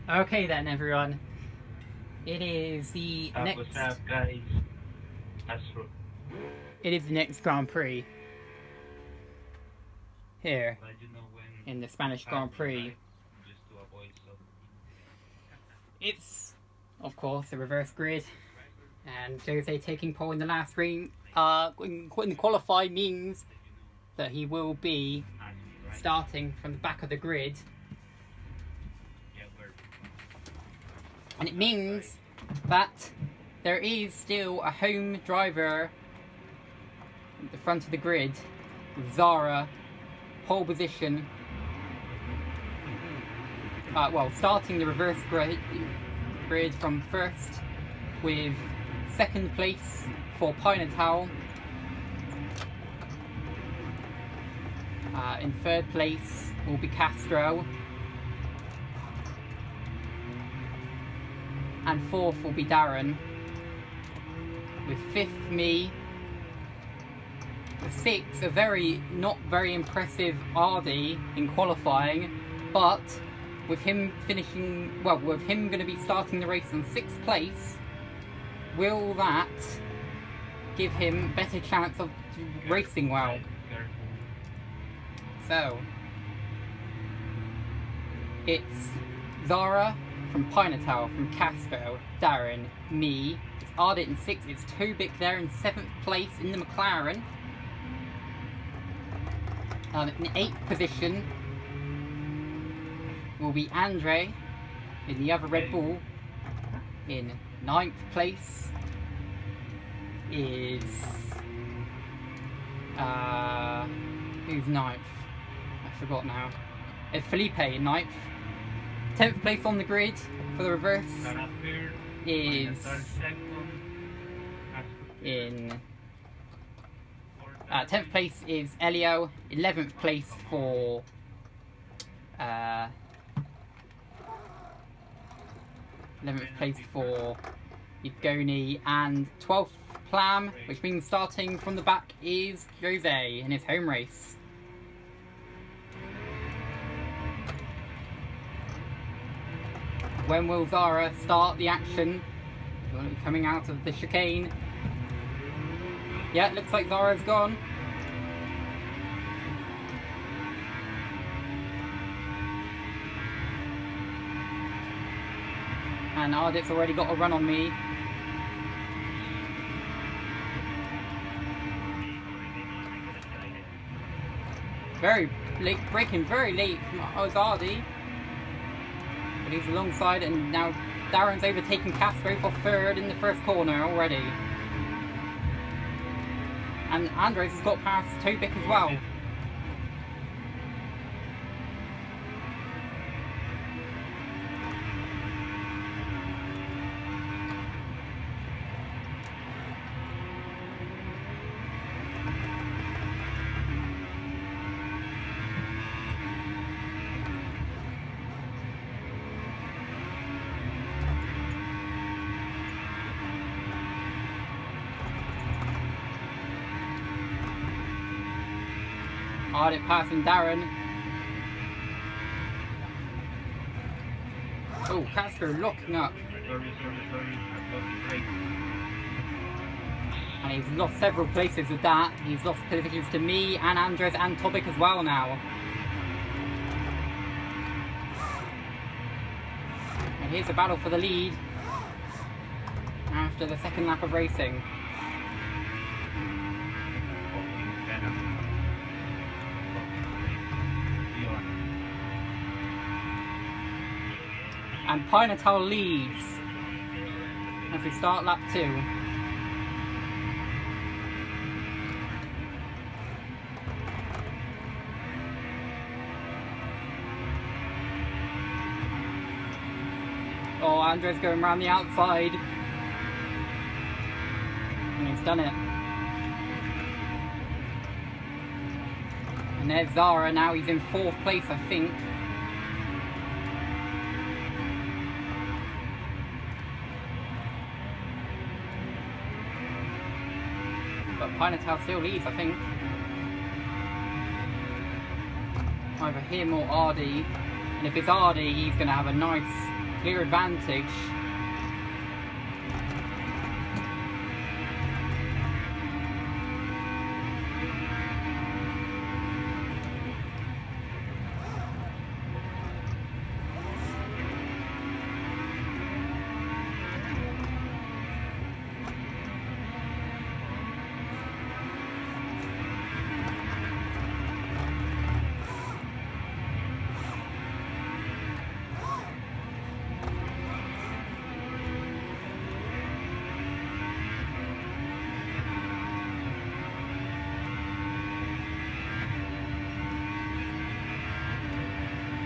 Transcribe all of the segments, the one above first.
Okay then, everyone. It is the next. What's up, guys? Astro. It is the next Grand Prix here But you know when in the Spanish Grand Prix. just to avoid some. It's, of course, the reverse grid, and Jose taking pole in the last ring. In qualify means that he will be starting from the back of the grid, and it means that there is still a home driver at the front of the grid with Zara, pole position. Starting the reverse grid from first, with second place for Pinetal. In third place will be Castro. And fourth will be Darren. With fifth, me. The sixth, not very impressive Ardit in qualifying, but with him going to be starting the race in sixth place, will that give him better chance of racing well? So, it's Zara from Pinetal, from Castro, Darren, me. It's Ardit in sixth, it's Tobik there in seventh place in the McLaren. In eighth position will be Andre in the other Red Bull. In ninth place is who's ninth? I forgot now. It's Felipe in ninth. 10th place on the grid for the reverse is in 10th place is Elio. 11th place for Ugoni, and 12th Plam, which means starting from the back is Jose in his home race. When will Zara start the action? Coming out of the chicane. Yeah, it looks like Zara's gone. And Ardit's already got a run on me. Very late, braking very late from Ardit. But he's alongside, and now Darren's overtaken Castro for third in the first corner already. And Andres has got past Tobik as well. Ardit passing Darren. Oh, Castro locking up. And he's lost several places with that. He's lost positions to me and Andres and Tobik as well now. And here's a battle for the lead after the second lap of racing. And Pinetal leads as we start lap 2. Oh, Andres going around the outside. And he's done it. And there's Zara now, he's in 4th place, I think. But Pinetal still leads, I think. Either him or Ardit. And if it's Ardit, he's going to have a nice clear advantage.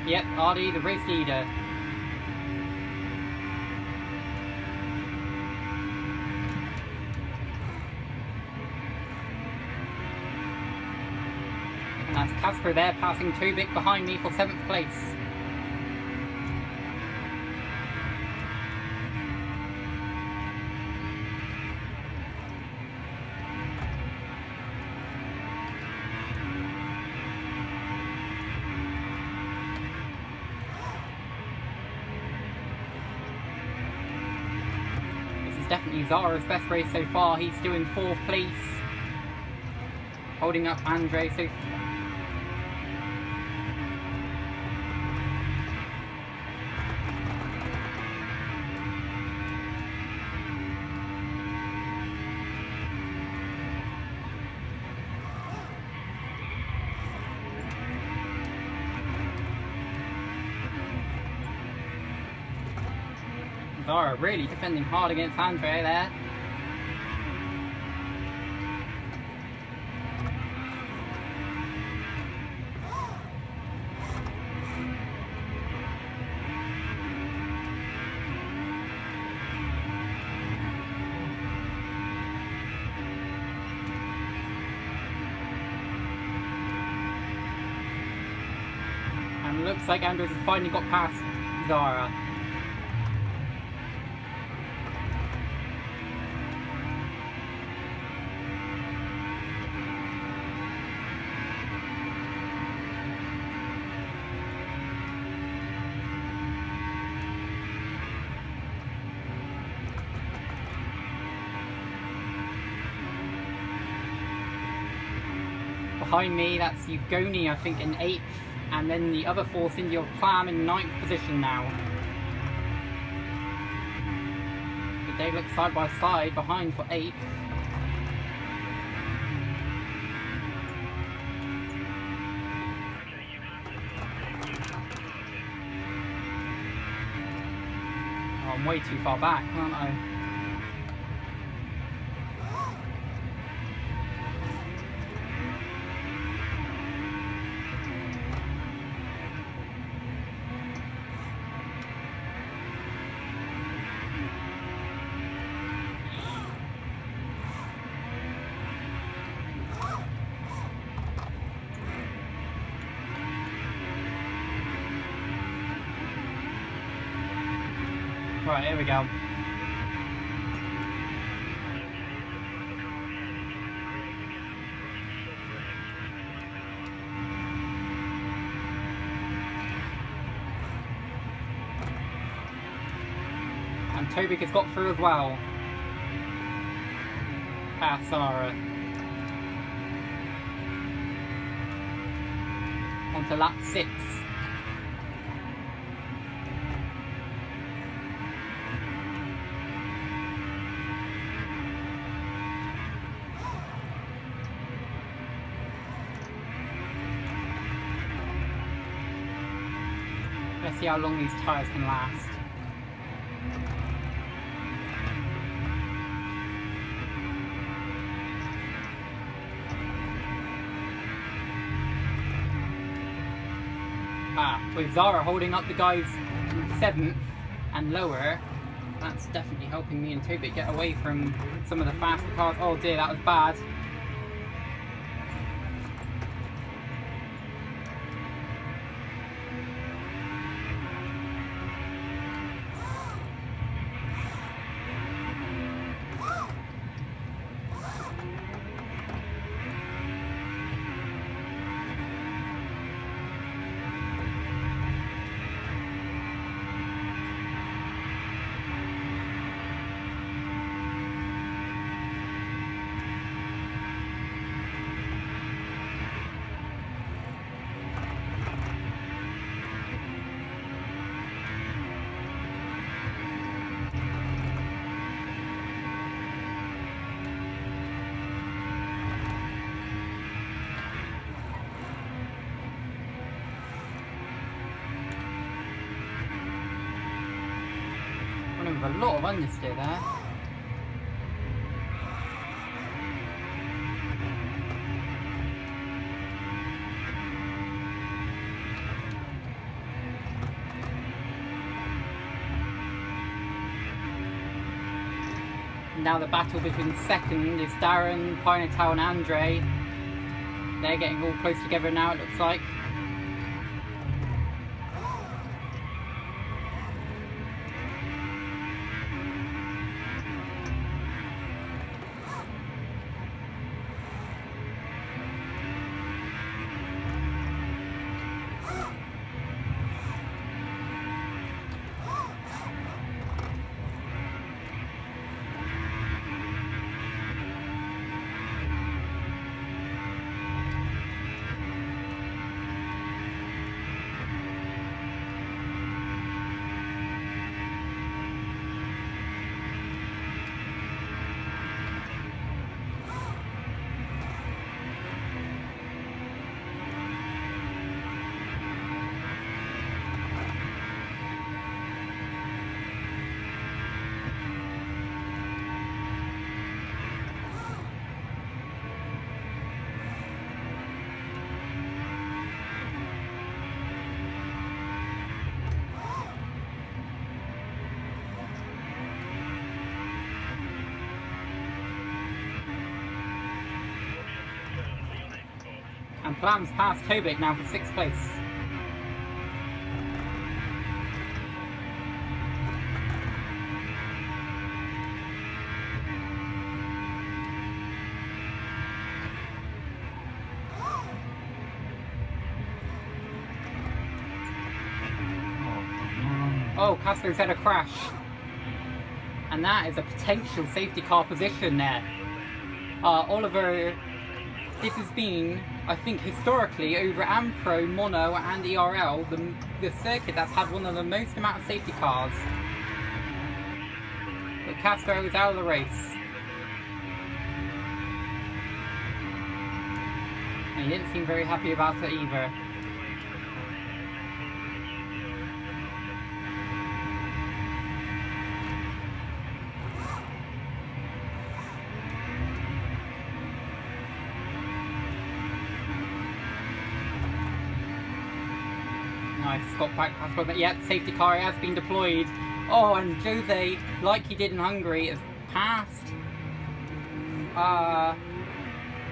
Yep, Ardit, the race leader. And that's Casper there, passing Tubik behind me for 7th place. Definitely Zara's best race so far. He's still in 4th place, holding up Andre. So Zara really defending hard against Andre there. And looks like Andrews has finally got past Zara. Behind me, that's Ugoni, I think, in 8th, and then the other Force India of Plam in 9th position now. But they look side by side behind for 8th. Oh, I'm way too far back, aren't I? Right, here we go. And Tobik has got through as well. Past Zara. Onto lap 6. Let's see how long these tyres can last. With Zara holding up the guys in 7th and lower, that's definitely helping me and Tobik get away from some of the faster cars. Oh dear, that was bad. with a lot of understeer there. Now the battle between second is Darren, Pinetal and Andre. They're getting all close together now, it looks like. And Plam's past Tobik now for 6th place. Oh, Casco's had a crash. And that is a potential safety car position there. Oliver, this has been, I think, historically over AmPro, Mono and ERL, the circuit that's had one of the most amount of safety cars. But Casco is out of the race. And he didn't seem very happy about it either. Nice, got back past, but yep, safety car has been deployed. Oh, and Jose, like he did in Hungary, has passed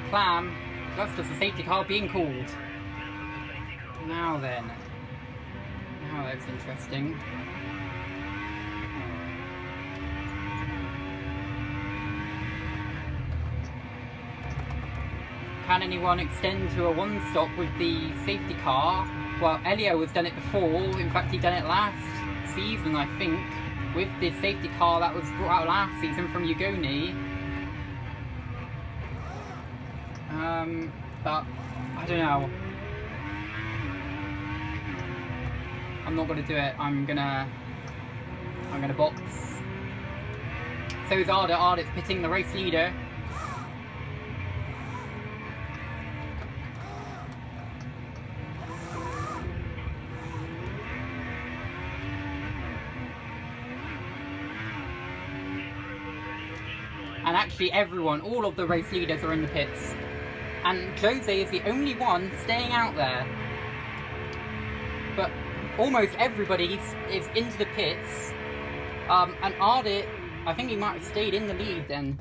Plam, just as the safety car being called. Now then, now that's interesting. Can anyone extend to a one-stop with the safety car? Well, Elio has done it before. In fact, he done it last season, I think, with the safety car that was brought out last season from Ugoni. But I don't know. I'm not gonna do it. I'm gonna box. So is Ardit. Ardit's pitting the race leader. And actually everyone, all of the race leaders are in the pits. And Jose is the only one staying out there. But almost everybody is into the pits. And Ardit, I think he might have stayed in the lead then.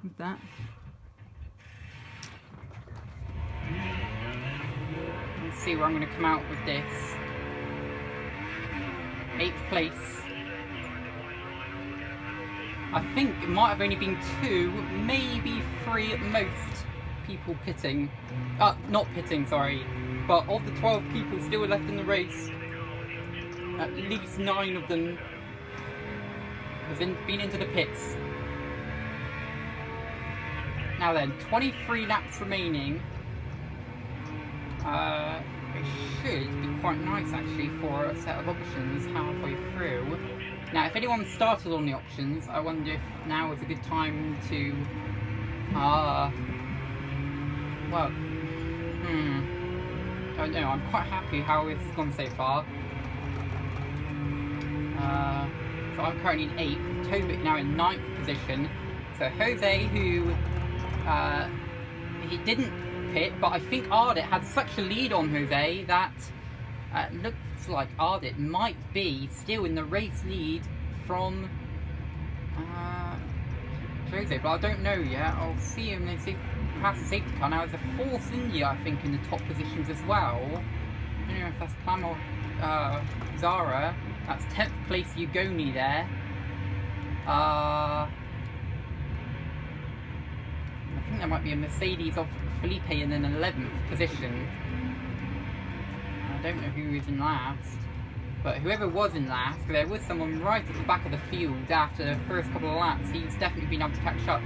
With that. Let's see where I'm going to come out with this. 8th place. I think it might have only been 2, maybe 3 at most people pitting. Not pitting, sorry. But of the 12 people still left in the race, at least 9 of them have been into the pits. Now then, 23 laps remaining. It should be quite nice actually for a set of options halfway through. Now, if anyone started on the options, I wonder if now is a good time to, well, I don't know, I'm quite happy how this has gone so far. So I'm currently in 8th. Tobik now in 9th position. So Jose, who he didn't pit, but I think Ardit had such a lead on Jose that looks like Ardit might be still in the race lead from Jose, but I don't know yet. I'll see him and see past the safety car. Now it's a 4th India, I think, in the top positions as well. I don't know if that's Plam or Zara. That's 10th place Ugoni there. I think there might be a Mercedes of Felipe in an 11th position. I don't know who is in last. But whoever was in last, because there was someone right at the back of the field after the first couple of laps, he's definitely been able to catch up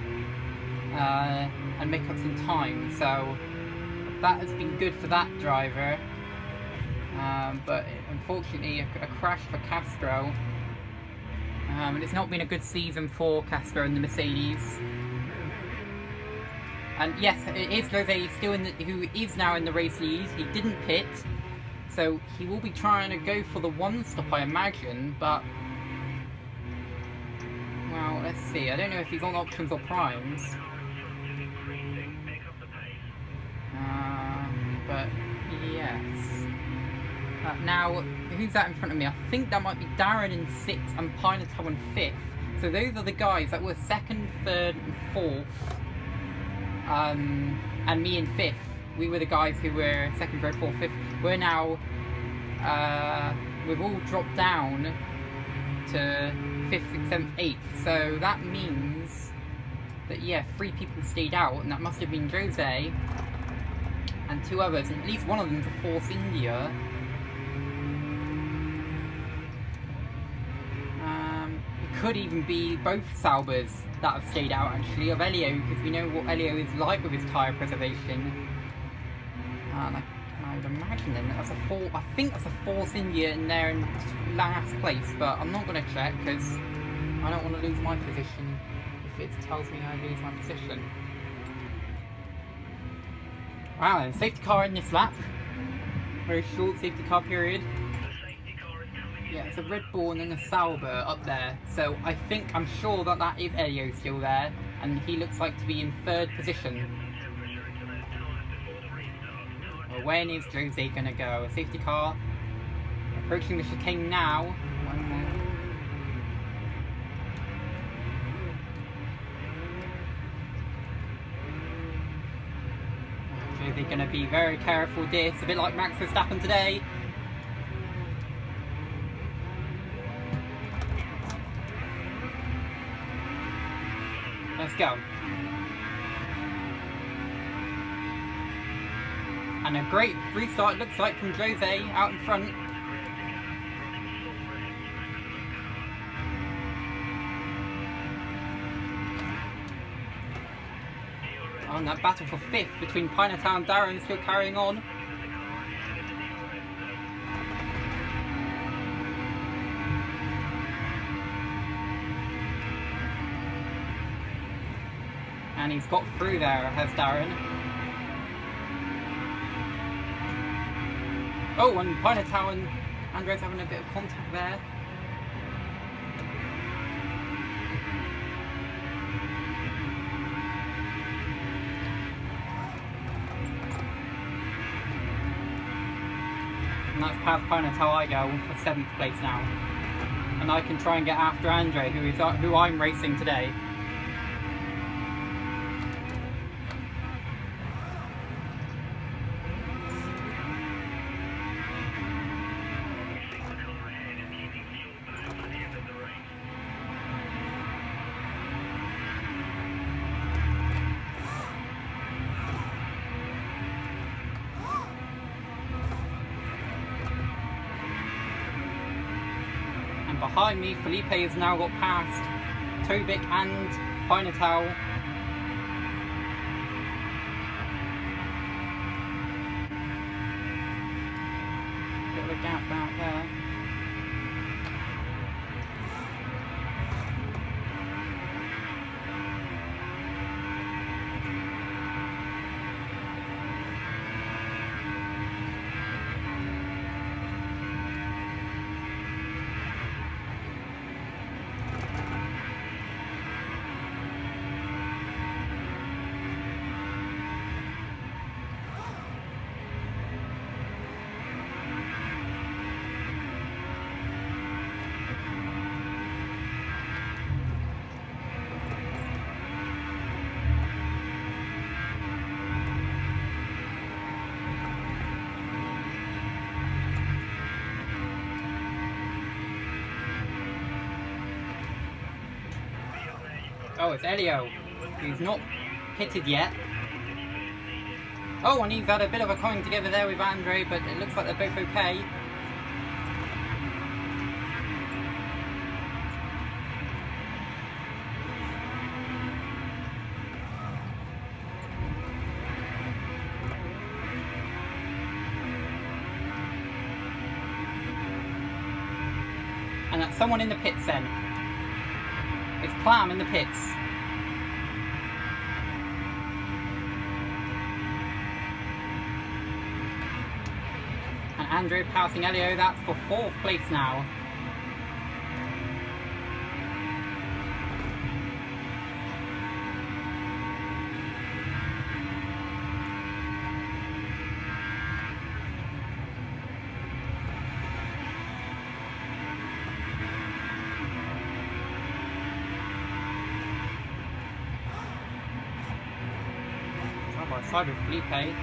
and make up some time. So that has been good for that driver. But unfortunately, a crash for Castro. And it's not been a good season for Castro and the Mercedes. And yes, it is Jose still who is now in the race lead. He didn't pit. So he will be trying to go for the 1 stop, I imagine, but well, let's see. I don't know if he's on options or primes. But yes. Now, who's that in front of me? I think that might be Darren in 6th and Pinetal in 5th. So those are the guys that were 2nd, 3rd, and 4th, and me in 5th. We were the guys who were 2nd, 3rd, 4th, 5th. We're now, we've all dropped down to 5th, 6th, 7th, 8th. So that means that, yeah, 3 people stayed out, and that must have been Jose and 2 others, and at least one of them's a 4th India. It could even be both Saubers that have stayed out, actually, of Elio, because we know what Elio is like with his tyre preservation. I would imagine then that's I think that's a 4th India in there in last place, but I'm not going to check because I don't want to lose my position if it tells me I lose my position. Wow, then safety car in this lap. Very short safety car period. Yeah, it's a Red Bull and then a Sauber up there. So I'm sure that is Elio still there, and he looks like to be in 3rd position. Well, when is Jose gonna go? A safety car approaching the chicane now. One more. Jose gonna be very careful this, a bit like Max Verstappen today. Let's go. And a great restart, it looks like, from Jose out in front. And that battle for 5th between Pinetal and Darren still carrying on. And he's got through there, has Darren. Oh, and Pinetal and Andres having a bit of contact there. And that's past Pinetal I go for 7th place now. And I can try and get after Andre, who I'm racing today. Behind me, Felipe has now got past Tobik and Pinetal. Bit of a gap out there. Oh, it's Elio. He's not pitted yet. Oh, and he's had a bit of a coming together there with Andre, but it looks like they're both okay. And that's someone in the pits then. It's Plam in the pits. And Andre passing Elio, that's for 4th place now. Side with Felipe.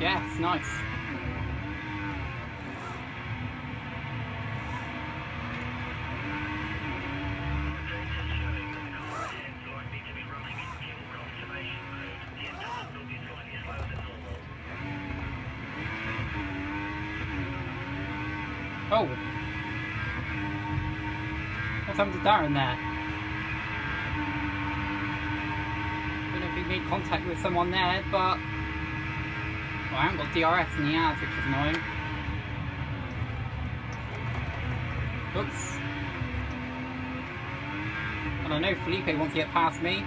Yes, nice. Oh! What's happened to Darren there? Don't know if he made contact with someone there, but... Well, I haven't got DRS in the ads, which is annoying. Oops. And I know Felipe wants to get past me.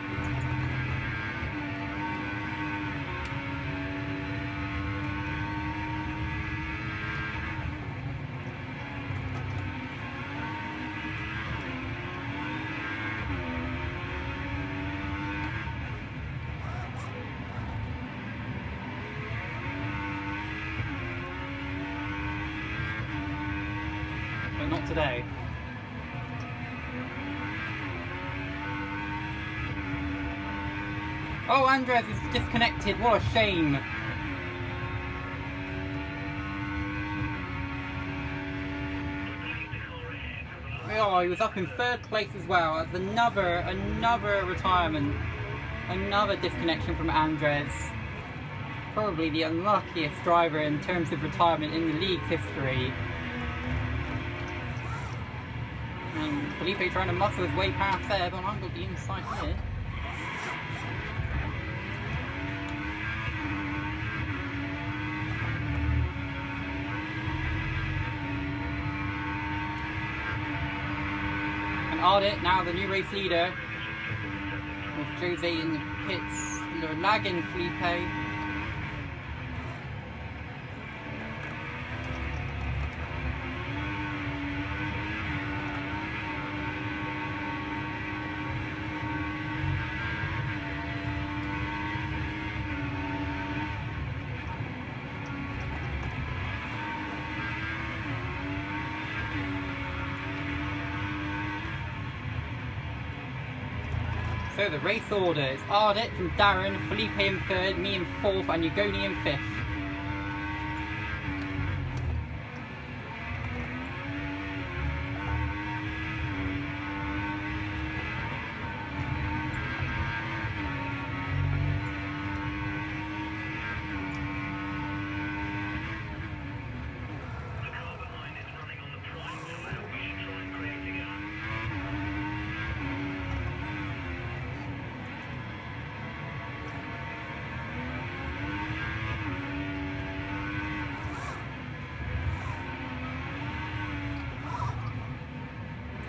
Not today. Oh, Andres is disconnected. What a shame. Oh, he was up in 3rd place as well. That's another retirement. Another disconnection from Andres. Probably the unluckiest driver in terms of retirement in the league's history. And Felipe trying to muscle his way past there, but I'm got the inside here. And Ardit, now the new race leader, with Jose in the pits, lagging Felipe. So the race order is Ardit from Darren, Felipe in 3rd, me in 4th, and Ugoni in 5th.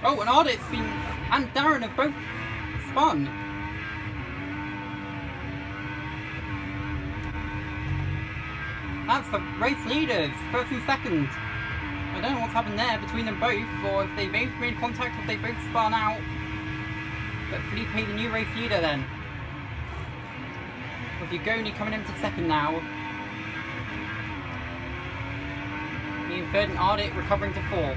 Oh, and Ardit's been, and Darren have both spun. That's the race leaders, 1st and 2nd. I don't know what's happened there between them both, or if they both made contact, or if they both spun out. But Felipe, the new race leader then. With Ugoni coming into 2nd now. Me in third and Ardit recovering to fourth.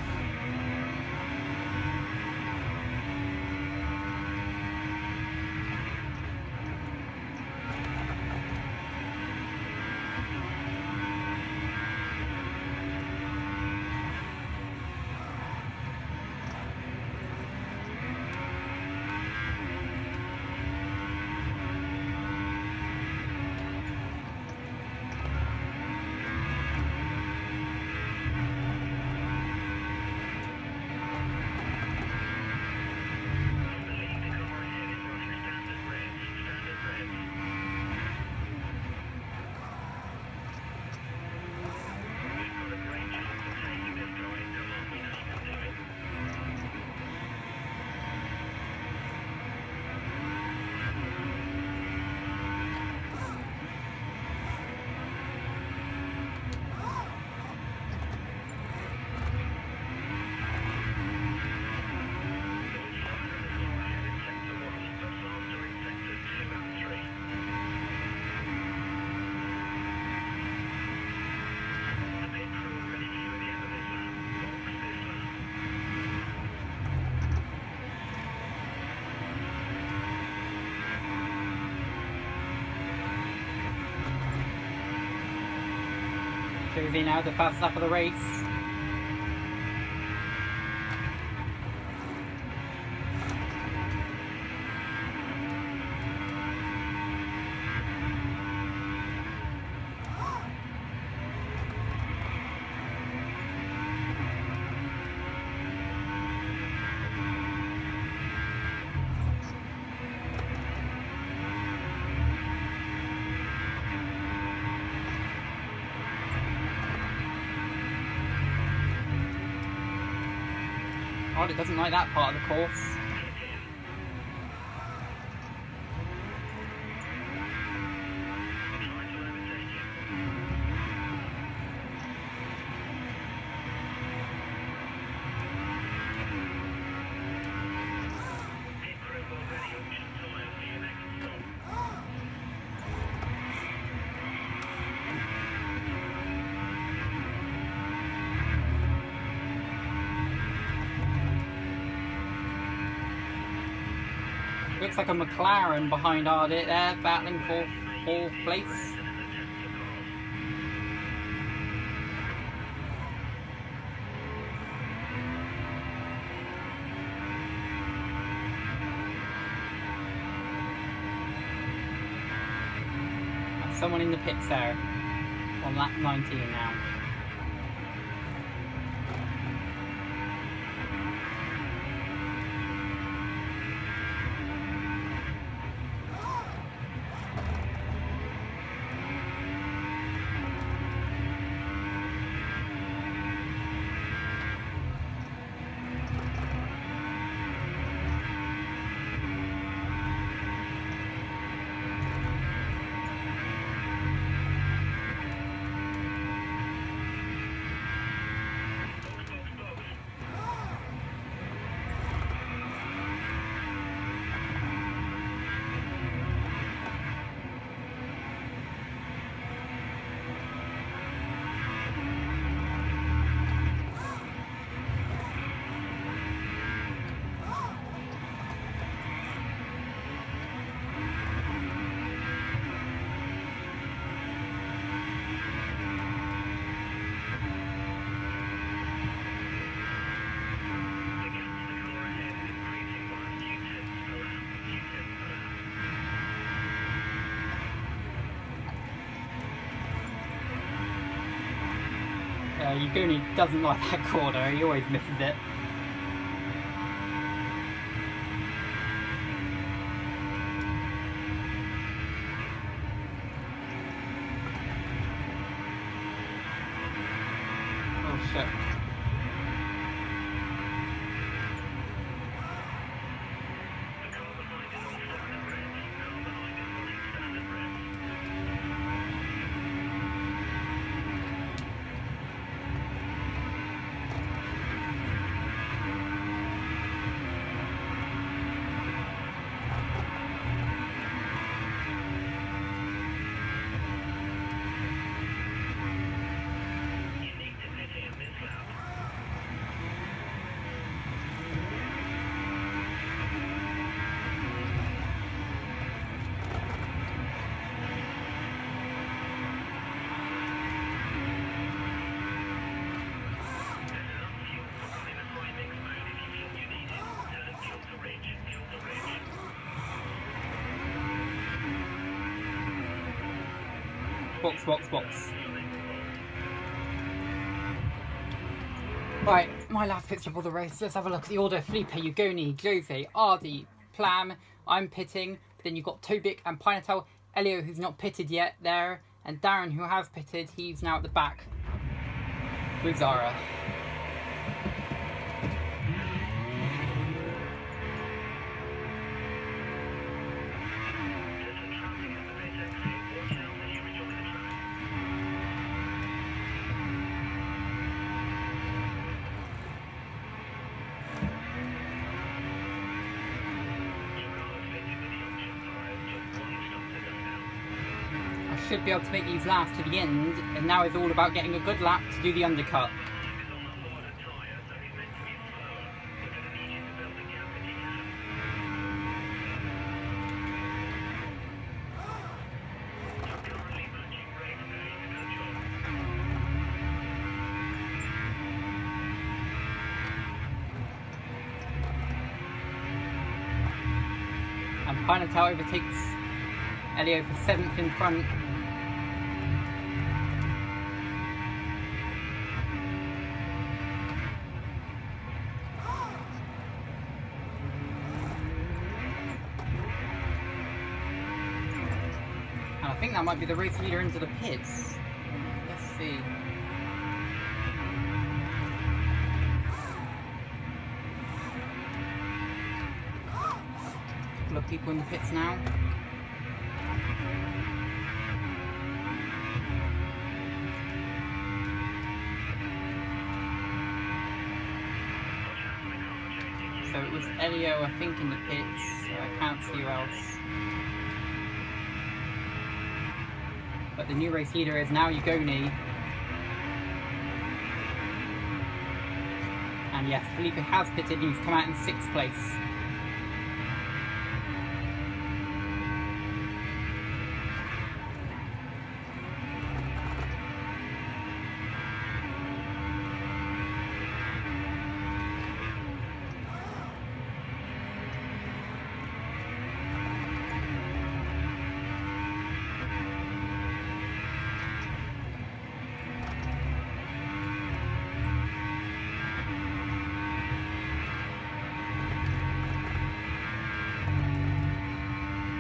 Josie now the fastest lap of the race. Ardit doesn't like that part of the course. Looks like a McLaren behind Ardit there, battling for fourth place. That's someone in the pits there, on lap 19 now. Ugoni doesn't like that corner, he always misses it. Oh shit. Box, box, box. Right, my last pit stop of the race. Let's have a look at the order. Felipe, Ugoni, Jose, Ardit, Plam. I'm pitting. Then you've got Tobik and Pineapple. Elio, who's not pitted yet, there. And Darren, who has pitted. He's now at the back with Zara. Should be able to make these last to the end, and now it's all about getting a good lap to do the undercut. And Pineapple overtakes Elio for 7th in front. I think that might be the race leader into the pits. Let's see. A couple of people in the pits now. So it was Elio, I think, in the pits. I can't see who else. But the new race leader is now Ugoni. And yes, Felipe has pitted and he's come out in 6th place.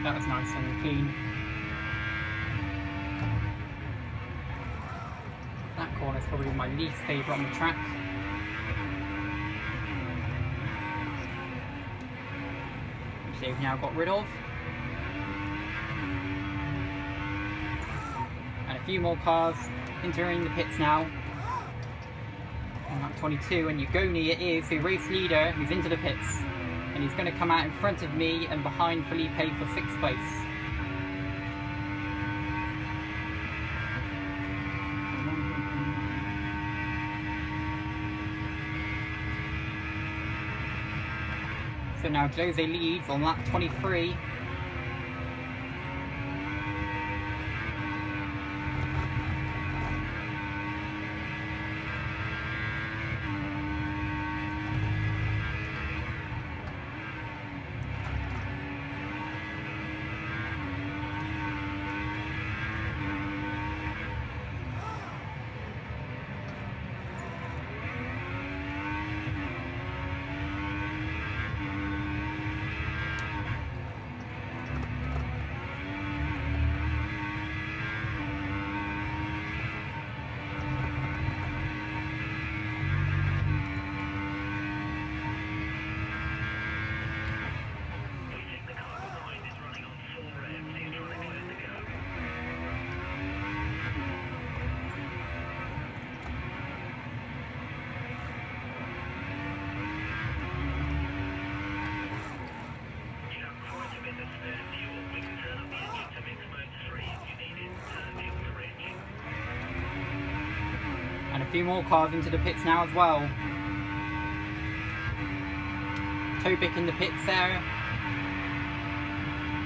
That was nice and clean. That corner is probably my least favourite on the track. Which they've now got rid of. And a few more cars entering the pits now. On lap 22, and Ugoni it is, the race leader, who's into the pits. And he's going to come out in front of me and behind Felipe for 6th place. So now Jose leads on lap 23. And a few more cars into the pits now as well. Tobik in the pits there.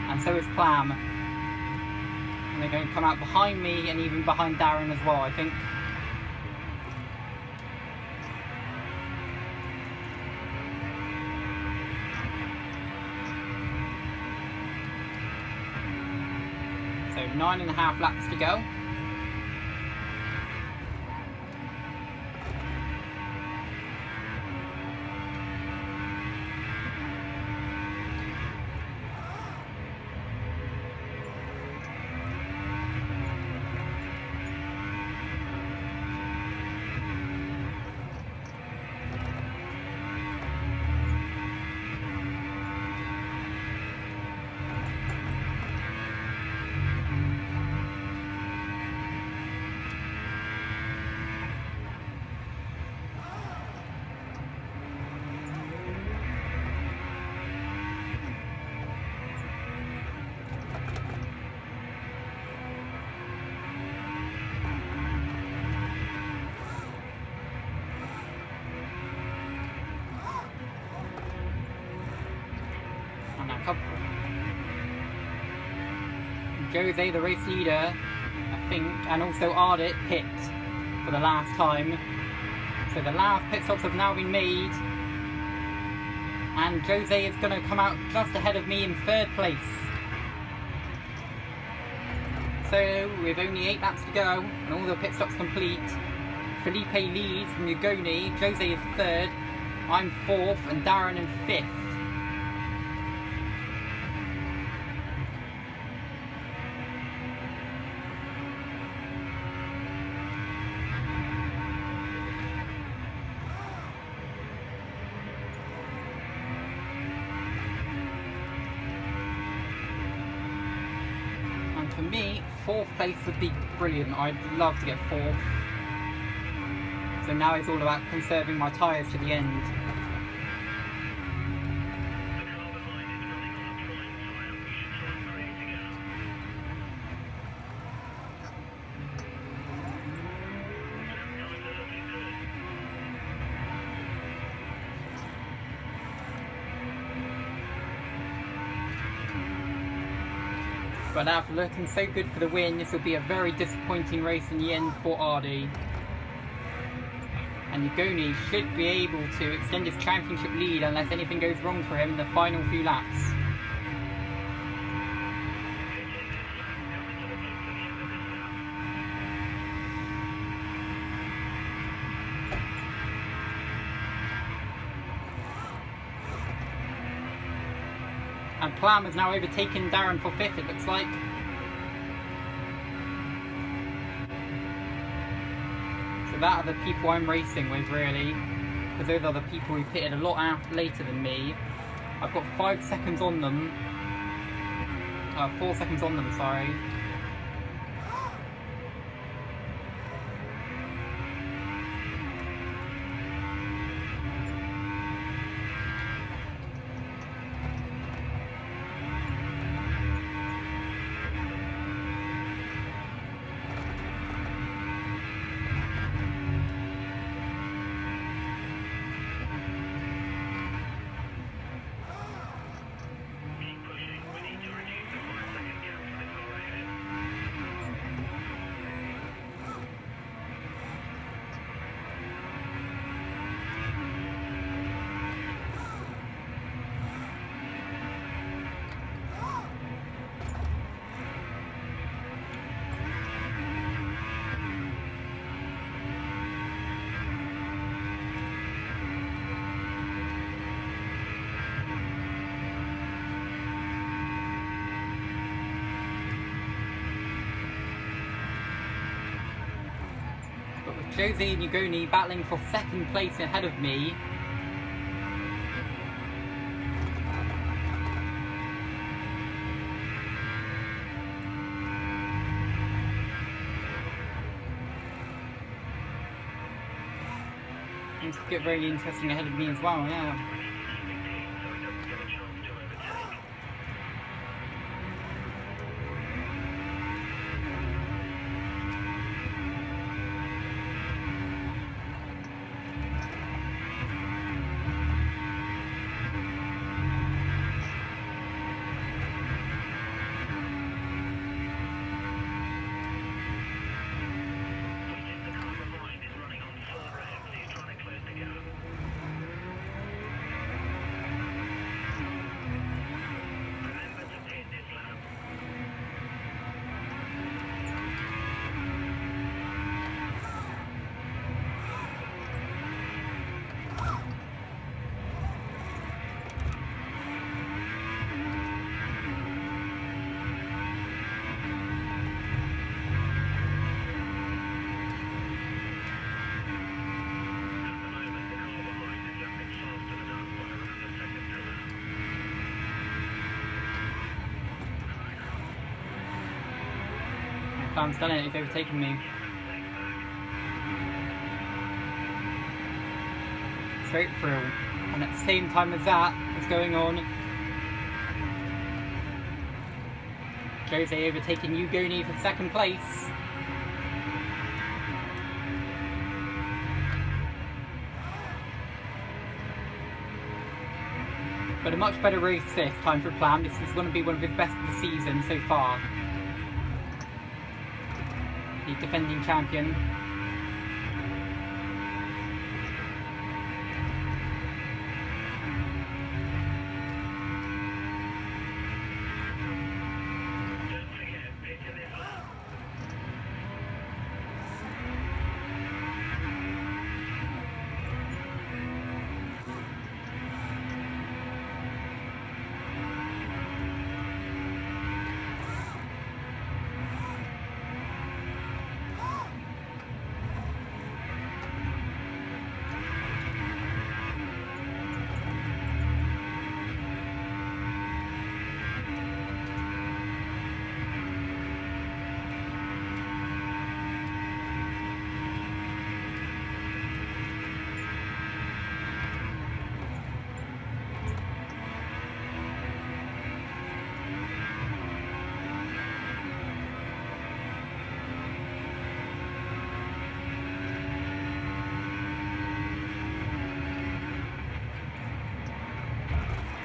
And so is Plam. And they're going to come out behind me and even behind Darren as well, I think. So 9.5 laps to go. And a couple. Jose, the race leader, I think, and also Ardit pit for the last time. So the last pit stops have now been made. And Jose is going to come out just ahead of me in 3rd place. So with only 8 laps to go and all the pit stops complete, Felipe leads from Ugoni, Jose is 3rd, I'm 4th and Darren in 5th. For me, 4th place would be brilliant. I'd love to get 4th. So now it's all about conserving my tyres to the end. But after looking so good for the win, this will be a very disappointing race in the end for Ardit. And Ugoni should be able to extend his championship lead unless anything goes wrong for him in the final few laps. And Plam has now overtaken Darren for 5th, it looks like. So that are the people I'm racing with, really. Because those are the people who pitted a lot later than me. I've got 5 seconds on them. 4 seconds on them, sorry. Jose and Ugoni battling for 2nd place ahead of me. Things could get very interesting ahead of me as well, yeah. Plam's done it, he's overtaken me. Straight through. And at the same time as that is going on, Jose overtaking Ugoni for 2nd place. But a much better race this time for Plam. This is going to be one of his best of the season so far. The defending champion.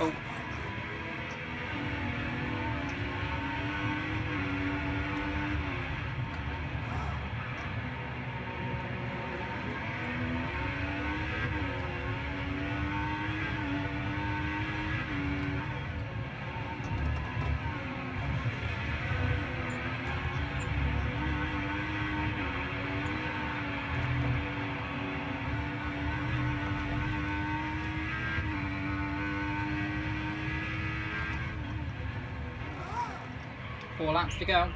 Oh. Four laps to go.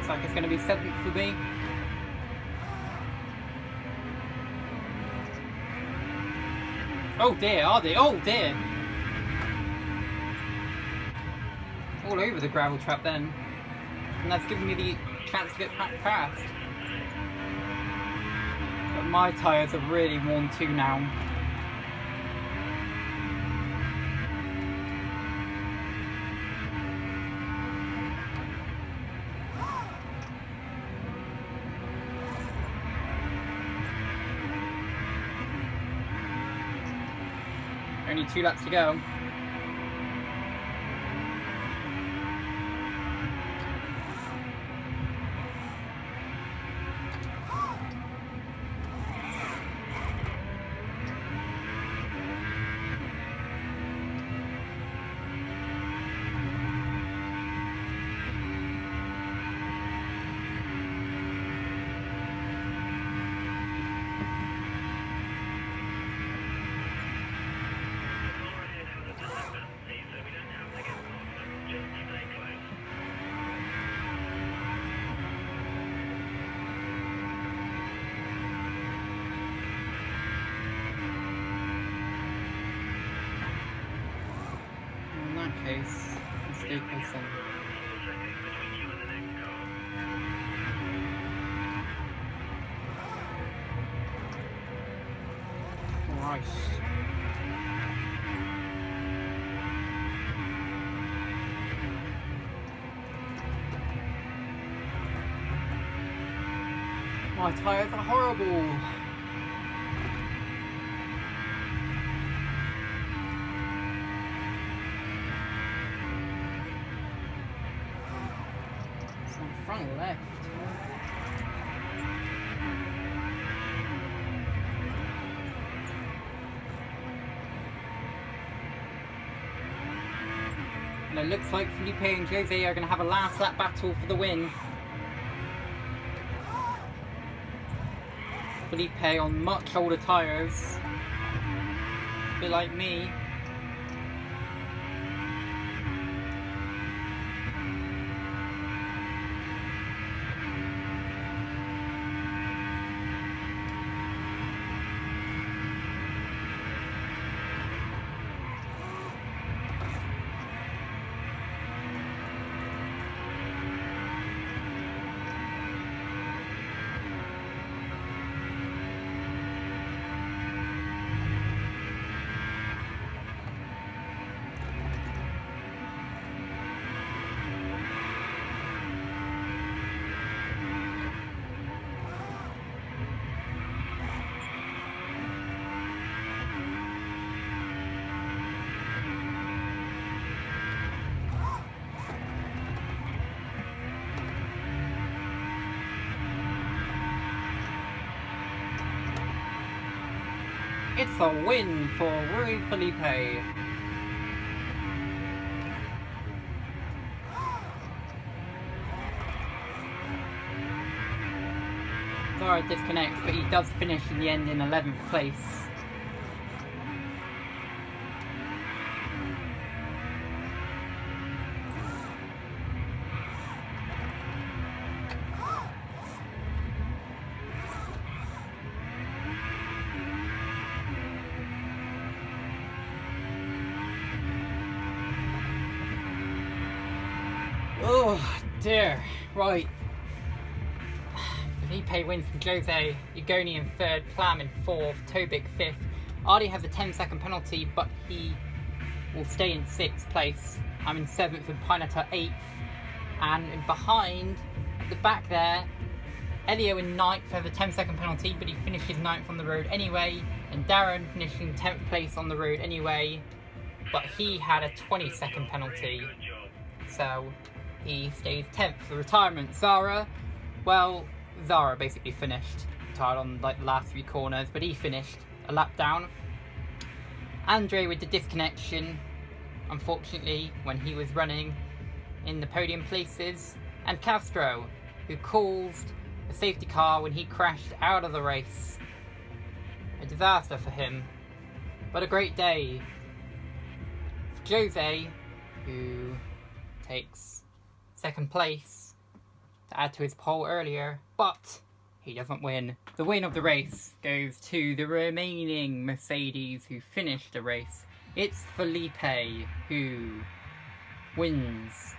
Like it's going to be 7th for me. Oh dear, Ardit, oh dear! All over the gravel trap then. And that's giving me the chance to get past. But my tyres are really worn too now. Only 2 laps to go. case. Let's go close then. Right. My tyres are horrible. It's on front left. And it looks like Felipe and Jose are going to have a last lap battle for the win. Felipe on much older tyres, a bit like me. It's a win for Rui Felipe. Zara disconnects, but he does finish in the end in 11th place. Oh dear, right. Felipe wins from Jose, Ugoni in 3rd, Plam in 4th, Tobik 5th. Ardit has a 10-second penalty, but he will stay in 6th place. I'm in 7th and Pineapple 8th. And in behind, at the back there, Elio in 9th has a 10-second penalty, but he finishes 9th on the road anyway. And Darren finishing 10th place on the road anyway, but he had a 20-second penalty. So he stays 10th for retirement. Zara basically finished, retired on like the last 3 corners, but he finished a lap down. Andre with the disconnection, unfortunately, when he was running in the podium places, and Castro, who caused a safety car when he crashed out of the race. A disaster for him, but a great day for Jose, who takes 2nd place to add to his pole earlier, but he doesn't win. The win of the race goes to the remaining Mercedes who finished the race. It's Felipe who wins